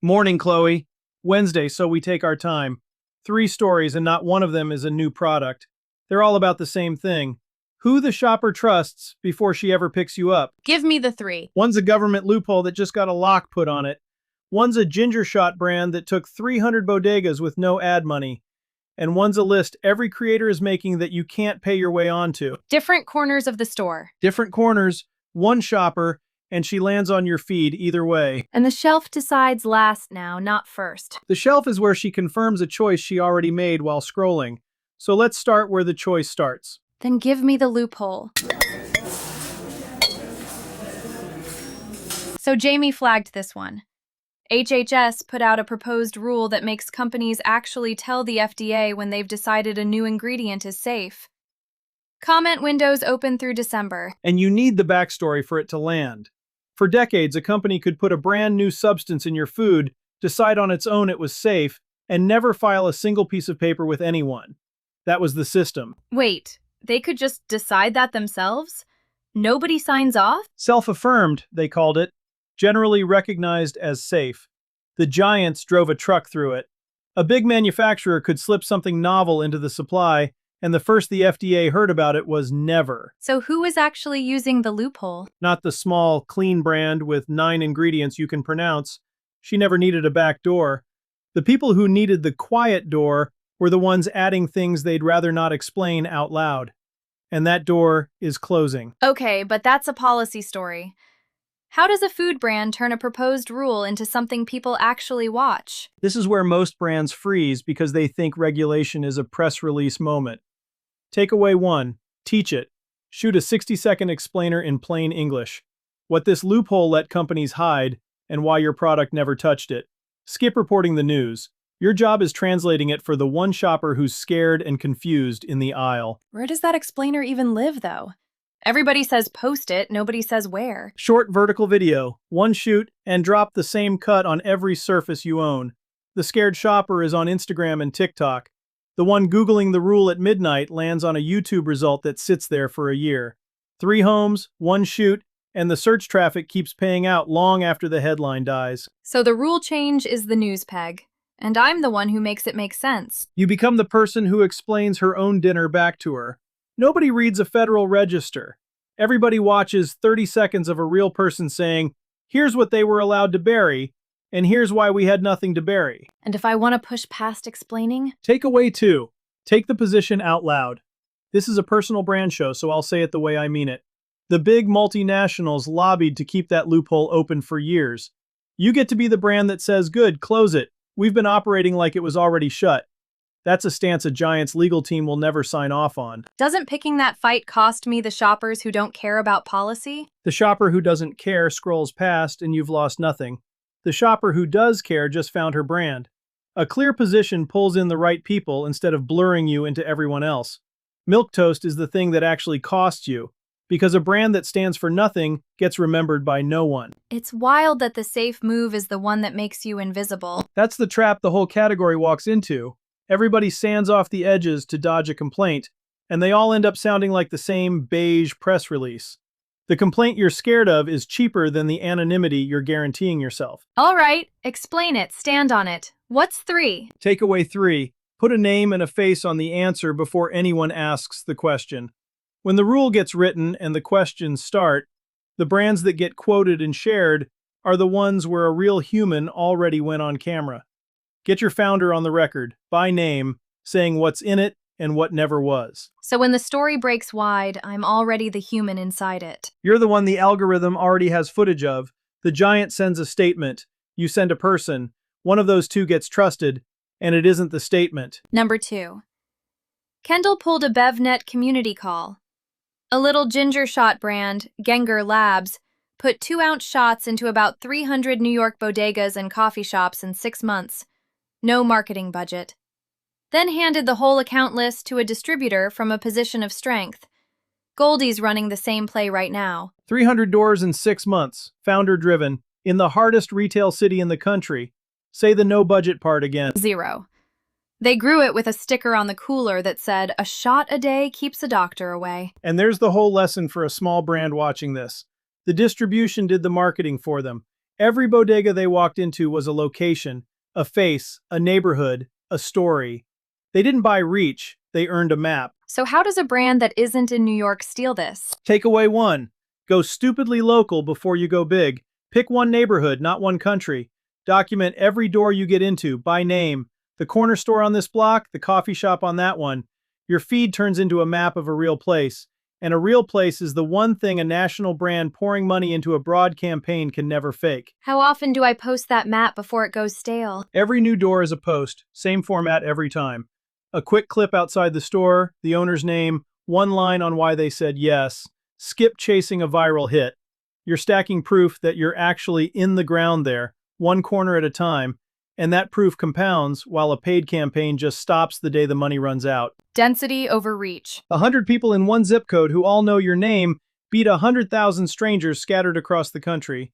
Morning, Chloe. Wednesday, so we take our time. Three stories, and not one of them is a new product. They're all about the same thing. Who the shopper trusts before she ever picks you up. Give me the three. One's a government loophole that just got a lock put on it. One's a ginger shot brand that took 300 bodegas with no ad money. And one's a list every creator is making that you can't pay your way onto. Different corners of the store. Different corners, one shopper, and she lands on your feed either way. And the shelf decides last now, not first. The shelf is where she confirms a choice she already made while scrolling. So let's start where the choice starts. Then give me the loophole. So Jamie flagged this one. HHS put out a proposed rule that makes companies actually tell the FDA when they've decided a new ingredient is safe. Comment windows open through December. And you need the backstory for it to land. For decades, a company could put a brand new substance in your food, decide on its own it was safe, and never file a single piece of paper with anyone. That was the system. Wait, they could just decide that themselves? Nobody signs off? Self-affirmed, they called it, generally recognized as safe. The giants drove a truck through it. A big manufacturer could slip something novel into the supply, and the first the FDA heard about it was never. So who is actually using the loophole? Not the small, clean brand with 9 ingredients you can pronounce. She never needed a back door. The people who needed the quiet door were the ones adding things they'd rather not explain out loud. And that door is closing. Okay, but that's a policy story. How does a food brand turn a proposed rule into something people actually watch? This is where most brands freeze because they think regulation is a press release moment. Takeaway 1. Teach it. Shoot a 60-second explainer in plain English. What this loophole let companies hide and why your product never touched it. Skip reporting the news. Your job is translating it for the one shopper who's scared and confused in the aisle. Where does that explainer even live, though? Everybody says post it, nobody says where. Short vertical video, one shoot, and drop the same cut on every surface you own. The scared shopper is on Instagram and TikTok. The one Googling the rule at midnight lands on a YouTube result that sits there for a year. 3 homes, 1 shoot, and the search traffic keeps paying out long after the headline dies. So the rule change is the news peg, and I'm the one who makes it make sense. You become the person who explains her own dinner back to her. Nobody reads a Federal Register. Everybody watches 30 seconds of a real person saying, here's what they were allowed to bury, and here's why we had nothing to bury. And if I want to push past explaining? Takeaway 2. Take the position out loud. This is a personal brand show, so I'll say it the way I mean it. The big multinationals lobbied to keep that loophole open for years. You get to be the brand that says, good, close it. We've been operating like it was already shut. That's a stance a Giants legal team will never sign off on. Doesn't picking that fight cost me the shoppers who don't care about policy? The shopper who doesn't care scrolls past and you've lost nothing. The shopper who does care just found her brand. A clear position pulls in the right people instead of blurring you into everyone else. Milquetoast is the thing that actually costs you, because a brand that stands for nothing gets remembered by no one. It's wild that the safe move is the one that makes you invisible. That's the trap the whole category walks into. Everybody sands off the edges to dodge a complaint, and they all end up sounding like the same beige press release. The complaint you're scared of is cheaper than the anonymity you're guaranteeing yourself. All right, explain it, stand on it. What's 3? Takeaway 3. Put a name and a face on the answer before anyone asks the question. When the rule gets written and the questions start, the brands that get quoted and shared are the ones where a real human already went on camera. Get your founder on the record, by name, saying what's in it and what never was. So when the story breaks wide, I'm already the human inside it. You're the one the algorithm already has footage of. The giant sends a statement. You send a person. One of those two gets trusted, and it isn't the statement. Number 2. Kendall pulled a BevNet community call. A little ginger shot brand, Genger Labs, put 2-ounce shots into about 300 New York bodegas and coffee shops in 6 months. No marketing budget. Then handed the whole account list to a distributor from a position of strength. Goldie's running the same play right now. 300 doors in 6 months, founder-driven, in the hardest retail city in the country. Say the no-budget part again. 0. They grew it with a sticker on the cooler that said, "A shot a day keeps a doctor away." And there's the whole lesson for a small brand watching this. The distribution did the marketing for them. Every bodega they walked into was a location, a face, a neighborhood, a story. They didn't buy reach, they earned a map. So how does a brand that isn't in New York steal this? Takeaway 1. Go stupidly local before you go big. Pick one neighborhood, not one country. Document every door you get into, by name. The corner store on this block, the coffee shop on that one. Your feed turns into a map of a real place. And a real place is the one thing a national brand pouring money into a broad campaign can never fake. How often do I post that map before it goes stale? Every new door is a post, same format every time. A quick clip outside the store, the owner's name, one line on why they said yes. Skip chasing a viral hit. You're stacking proof that you're actually in the ground there, one corner at a time, and that proof compounds while a paid campaign just stops the day the money runs out. Density over reach. 100 people in one zip code who all know your name beat 100,000 strangers scattered across the country.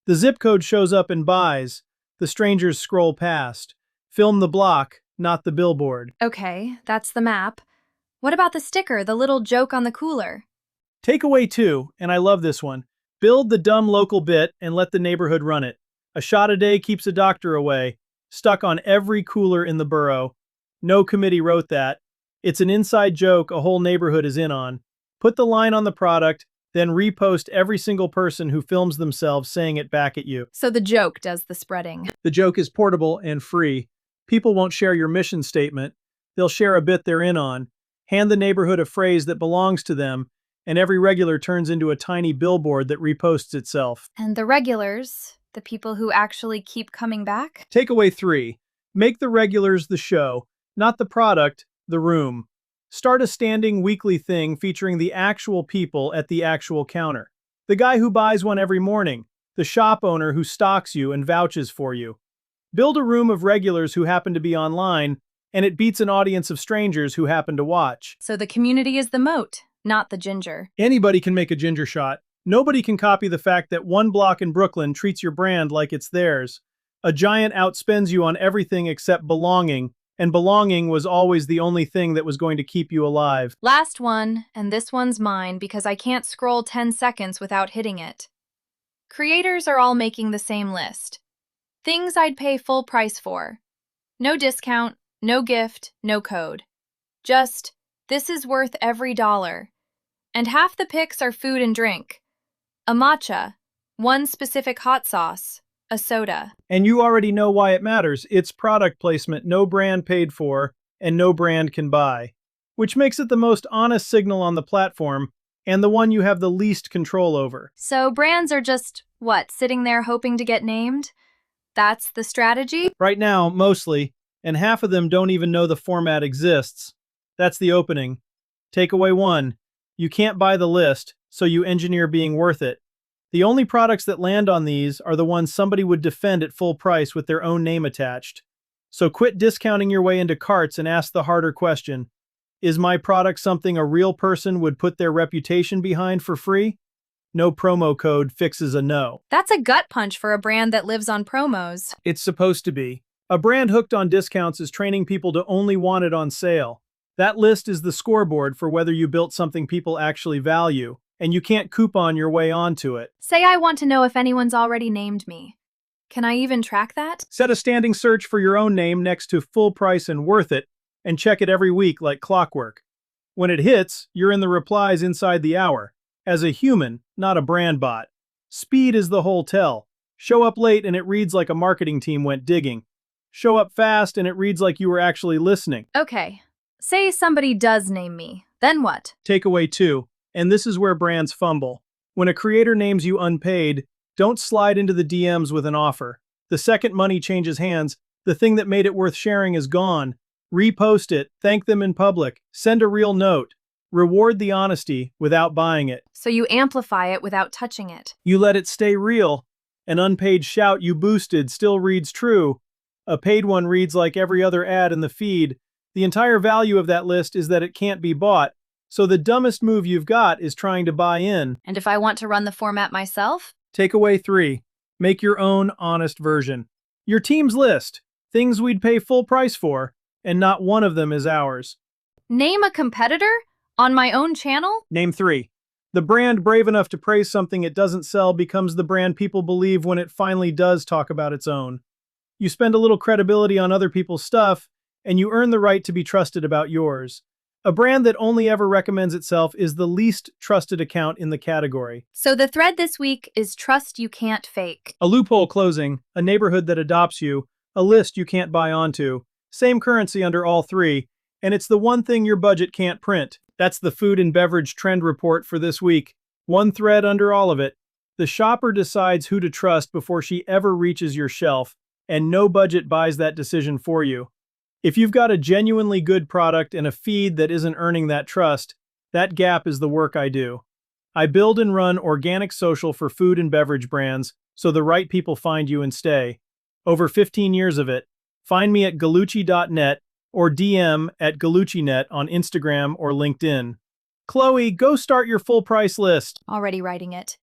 The zip code shows up and buys. The strangers scroll past. Film the block, not the billboard. Okay, that's the map. What about the sticker, the little joke on the cooler? Takeaway 2, and I love this one. Build the dumb local bit and let the neighborhood run it. A shot a day keeps a doctor away. Stuck on every cooler in the borough. No committee wrote that. It's an inside joke a whole neighborhood is in on. Put the line on the product, then repost every single person who films themselves saying it back at you. So the joke does the spreading. The joke is portable and free. People won't share your mission statement. They'll share a bit they're in on. Hand the neighborhood a phrase that belongs to them, and every regular turns into a tiny billboard that reposts itself. And the regulars, the people who actually keep coming back? Takeaway 3. Make the regulars the show, not the product, the room. Start a standing weekly thing featuring the actual people at the actual counter. The guy who buys one every morning, the shop owner who stalks you and vouches for you. Build a room of regulars who happen to be online, and it beats an audience of strangers who happen to watch. So the community is the moat, not the ginger. Anybody can make a ginger shot. Nobody can copy the fact that one block in Brooklyn treats your brand like it's theirs. A giant outspends you on everything except belonging, and belonging was always the only thing that was going to keep you alive. Last one, and this one's mine because I can't scroll 10 seconds without hitting it. Creators are all making the same list. Things I'd pay full price for. No discount, no gift, no code. Just, this is worth every dollar. And half the picks are food and drink. A matcha, one specific hot sauce, a soda. And you already know why it matters. It's product placement no brand paid for and no brand can buy, which makes it the most honest signal on the platform and the one you have the least control over. So brands are just, what, sitting there hoping to get named? That's the strategy? Right now, mostly, and half of them don't even know the format exists. That's the opening. Takeaway 1. You can't buy the list, so you engineer being worth it. The only products that land on these are the ones somebody would defend at full price with their own name attached. So quit discounting your way into carts and ask the harder question. Is my product something a real person would put their reputation behind for free? No promo code fixes a no. That's a gut punch for a brand that lives on promos. It's supposed to be. A brand hooked on discounts is training people to only want it on sale. That list is the scoreboard for whether you built something people actually value, and you can't coupon your way onto it. Say I want to know if anyone's already named me. Can I even track that? Set a standing search for your own name next to full price and worth it, and check it every week like clockwork. When it hits, you're in the replies inside the hour. As a human, not a brand bot. Speed is the whole tell. Show up late and it reads like a marketing team went digging. Show up fast and it reads like you were actually listening. Okay. Say somebody does name me. Then what? Takeaway 2, and this is where brands fumble. When a creator names you unpaid, don't slide into the DMs with an offer. The second money changes hands, the thing that made it worth sharing is gone. Repost it, thank them in public, send a real note. Reward the honesty without buying it. So you amplify it without touching it. You let it stay real. An unpaid shout you boosted still reads true. A paid one reads like every other ad in the feed. The entire value of that list is that it can't be bought. So the dumbest move you've got is trying to buy in. And if I want to run the format myself? Takeaway 3. Make your own honest version. Your team's list. Things we'd pay full price for, and not one of them is ours. Name a competitor? On my own channel? Name 3. The brand brave enough to praise something it doesn't sell becomes the brand people believe when it finally does talk about its own. You spend a little credibility on other people's stuff, and you earn the right to be trusted about yours. A brand that only ever recommends itself is the least trusted account in the category. So the thread this week is trust you can't fake. A loophole closing, a neighborhood that adopts you, a list you can't buy onto. Same currency under all three, and it's the one thing your budget can't print. That's the food and beverage trend report for this week. One thread under all of it. The shopper decides who to trust before she ever reaches your shelf, and no budget buys that decision for you. If you've got a genuinely good product and a feed that isn't earning that trust, that gap is the work I do. I build and run organic social for food and beverage brands so the right people find you and stay. Over 15 years of it. Find me at gallucci.net or DM at galluccinet on Instagram or LinkedIn. Chloe, go start your full price list. Already writing it.